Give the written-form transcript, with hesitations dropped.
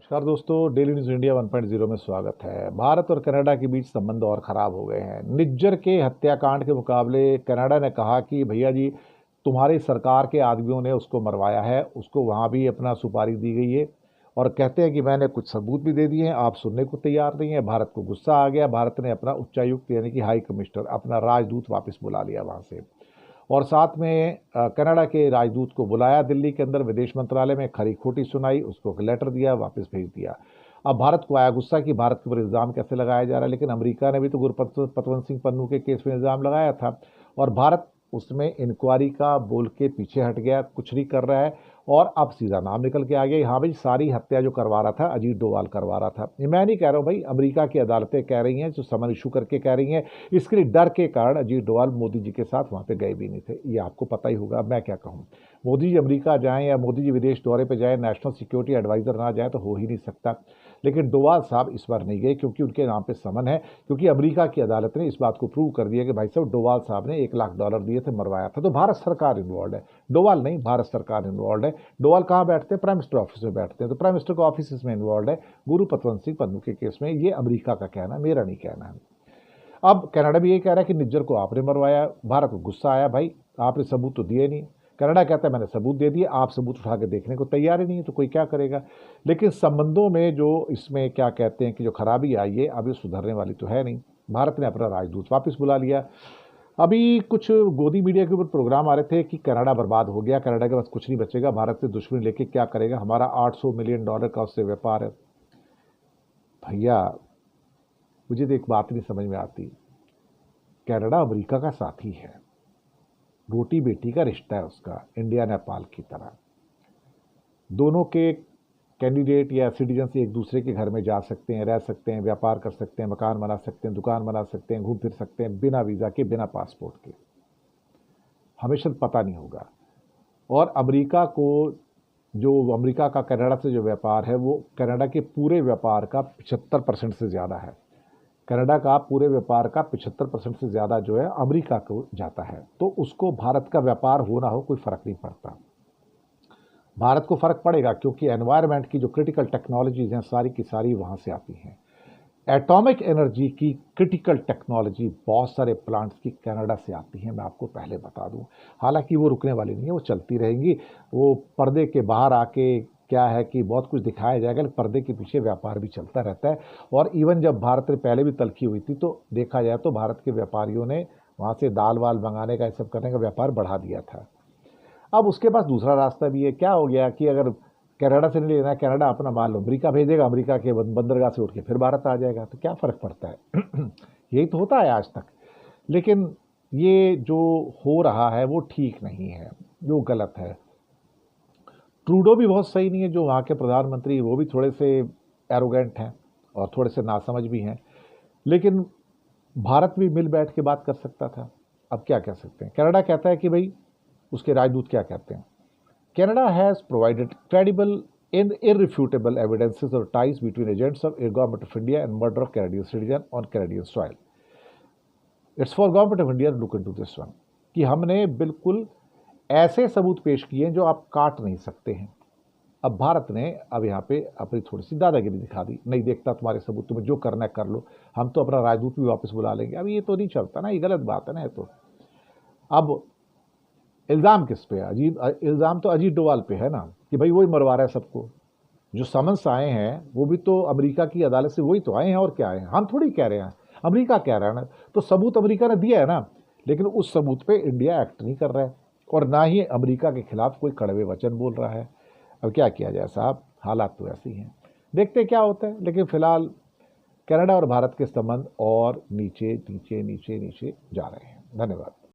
नमस्कार दोस्तों, daily news India 1.0 में स्वागत है। भारत और कनाडा के बीच संबंध और ख़राब हो गए हैं। निज्जर के हत्याकांड के मुकाबले कनाडा ने कहा कि भैया जी, तुम्हारी सरकार के आदमियों ने उसको मरवाया है, उसको वहाँ भी अपना सुपारी दी गई है और कहते हैं कि मैंने कुछ सबूत भी दे दिए हैं, आप सुनने को तैयार नहीं है। भारत को गुस्सा आ गया। भारत ने अपना उच्चायुक्त यानी कि हाई कमिश्नर, अपना राजदूत वापस बुला लिया वहाँ से और साथ में कनाडा के राजदूत को बुलाया दिल्ली के अंदर, विदेश मंत्रालय में खरी खोटी सुनाई, उसको एक लेटर दिया, वापस भेज दिया। अब भारत को आया गुस्सा कि भारत के ऊपर इल्ज़ाम कैसे लगाया जा रहा है, लेकिन अमेरिका ने भी तो गुरपतवंत सिंह पन्नू के केस में इल्ज़ाम लगाया था और भारत उसमें इंक्वायरी का बोल के पीछे हट गया, कुछ नहीं कर रहा है और अब सीधा नाम निकल के आ गया। हाँ भाई, सारी हत्या जो करवा रहा था अजीत डोभाल करवा रहा था। ये मैं नहीं कह रहा हूँ भाई, अमेरिका की अदालतें कह रही हैं, जो समन इशू करके कह रही हैं। इसके लिए डर के कारण अजीत डोभाल मोदी जी के साथ वहाँ पे गए भी नहीं थे। ये आपको पता ही होगा, मैं क्या कहूँ। मोदी जी अमेरिका जाएं या मोदी जी विदेश दौरे पे जाएं, नेशनल सिक्योरिटी एडवाइजर ना जाए तो हो ही नहीं सकता। लेकिन डोभाल साहब इस बार नहीं गए क्योंकि उनके नाम पे समन है, क्योंकि अमेरिका की अदालत ने इस बात को प्रूव कर दिया कि भाई साहब, डोभाल साहब ने $1 लाख दिए थे, मरवाया था। तो भारत सरकार इन्वॉल्व है, डोभाल नहीं, भारत सरकार इन्वॉल्व है। डोभाल कहाँ बैठते हैं? प्राइम मिनिस्टर ऑफिस में बैठते हैं, तो प्राइम मिनिस्टर का ऑफिस इसमें इन्वॉल्व है गुरपतवंत सिंह पन्नू के केस में। ये अमेरिका का कहना, मेरा नहीं कहना है। अब कनाडा भी ये कह रहा है कि निज्जर को आपने मरवाया। भारत को गुस्सा आया, भाई आपने सबूत तो दिए नहीं। कनाडा कहता है मैंने सबूत दे दिए, आप सबूत उठा के देखने को तैयार ही नहीं है, तो कोई क्या करेगा। लेकिन संबंधों में जो इसमें क्या कहते हैं कि जो खराबी आई है, अभी सुधरने वाली तो है नहीं। भारत ने अपना राजदूत वापस बुला लिया। अभी कुछ गोदी मीडिया के ऊपर प्रोग्राम आ रहे थे कि कनाडा बर्बाद हो गया, कनाडा के पास कुछ नहीं बचेगा, भारत से दुश्मनी लेके क्या करेगा, हमारा $800 मिलियन का उससे व्यापार है। भैया, मुझे तो एक बात नहीं समझ में आती। कनाडा अमेरिका का साथी है, रोटी बेटी का रिश्ता है उसका, इंडिया नेपाल की तरह। दोनों के कैंडिडेट या सिटीजन एक दूसरे के घर में जा सकते हैं, रह सकते हैं, व्यापार कर सकते हैं, मकान बना सकते हैं, दुकान बना सकते हैं, घूम फिर सकते हैं, बिना वीज़ा के, बिना पासपोर्ट के। हमेशा पता नहीं होगा। और अमेरिका को, जो अमेरिका का कनाडा से जो व्यापार है, वो कनाडा के पूरे व्यापार का 75% से ज़्यादा है। कनाडा का पूरे व्यापार का 75% से ज़्यादा जो है अमेरिका को जाता है। तो उसको भारत का व्यापार हो ना हो कोई फ़र्क नहीं पड़ता। भारत को फ़र्क पड़ेगा क्योंकि एनवायरनमेंट की जो क्रिटिकल टेक्नोलॉजीज़ हैं, सारी की सारी वहाँ से आती हैं। एटॉमिक एनर्जी की क्रिटिकल टेक्नोलॉजी बहुत सारे प्लांट्स की कनाडा से आती हैं, मैं आपको पहले बता दूं। हालांकि वो रुकने वाली नहीं है, वो चलती रहेंगी। वो पर्दे के बाहर आके क्या है कि बहुत कुछ दिखाया जाएगा, लेकिन पर्दे के पीछे व्यापार भी चलता रहता है। और इवन जब भारत ने पहले भी तलखी हुई थी, तो देखा जाए तो भारत के व्यापारियों ने वहाँ से दाल वाल मंगाने का, ये सब करने का व्यापार बढ़ा दिया था। अब उसके पास दूसरा रास्ता भी है। क्या हो गया कि अगर कनाडा से नहीं लेना है, कनाडा अपना माल अमेरिका भेजेगा, अमेरिका के बंदरगाह से उठ के फिर भारत आ जाएगा, तो क्या फ़र्क पड़ता है। यही तो होता है आज तक। लेकिन ये जो हो रहा है वो ठीक नहीं है, जो गलत है। ट्रूडो भी बहुत सही नहीं है, जो वहाँ के प्रधानमंत्री, वो भी थोड़े से एरोगेंट हैं और थोड़े से नासमझ भी हैं। लेकिन भारत भी मिल बैठ के बात कर सकता था। अब क्या कह सकते हैं। कनाडा कहता है कि भाई, उसके राजदूत क्या कहते हैं, Canada has provided credible and irrefutable evidences of ties between agents of government of India and murder of Canadian citizen on Canadian soil. It's for government of India to look into this one. कि हमने बिल्कुल ऐसे सबूत पेश किए हैं जो आप काट नहीं सकते हैं। अब भारत ने अब यहाँ पे अपनी थोड़ी सी दादागिरी दिखा दी, नहीं देखता तुम्हारे सबूत, तुम्हें जो करना है कर लो, हम तो अपना राजदूत भी वापस बुला लेंगे। अब ये तो नहीं चलता ना, ये गलत बात है ना। ये तो अब इल्ज़ाम किस पे है? इल्ज़ाम तो अजीत डोभाल पे है ना, कि भाई वही मरवा रहा है सबको। जो समन्स आए हैं वो भी तो अमेरिका की अदालत से वही तो आए हैं, और क्या आए हैं। हम थोड़ी कह रहे हैं, अमेरिका कह रहा है ना। तो सबूत अमेरिका ने दिया है ना, लेकिन उस सबूत पे इंडिया एक्ट नहीं कर रहा है और ना ही अमेरिका के खिलाफ कोई कड़वे वचन बोल रहा है। अब क्या किया जाए साहब, हालात तो ऐसे ही हैं, देखते क्या होता है। लेकिन फिलहाल कनाडा और भारत के संबंध और नीचे नीचे नीचे नीचे जा रहे हैं। धन्यवाद।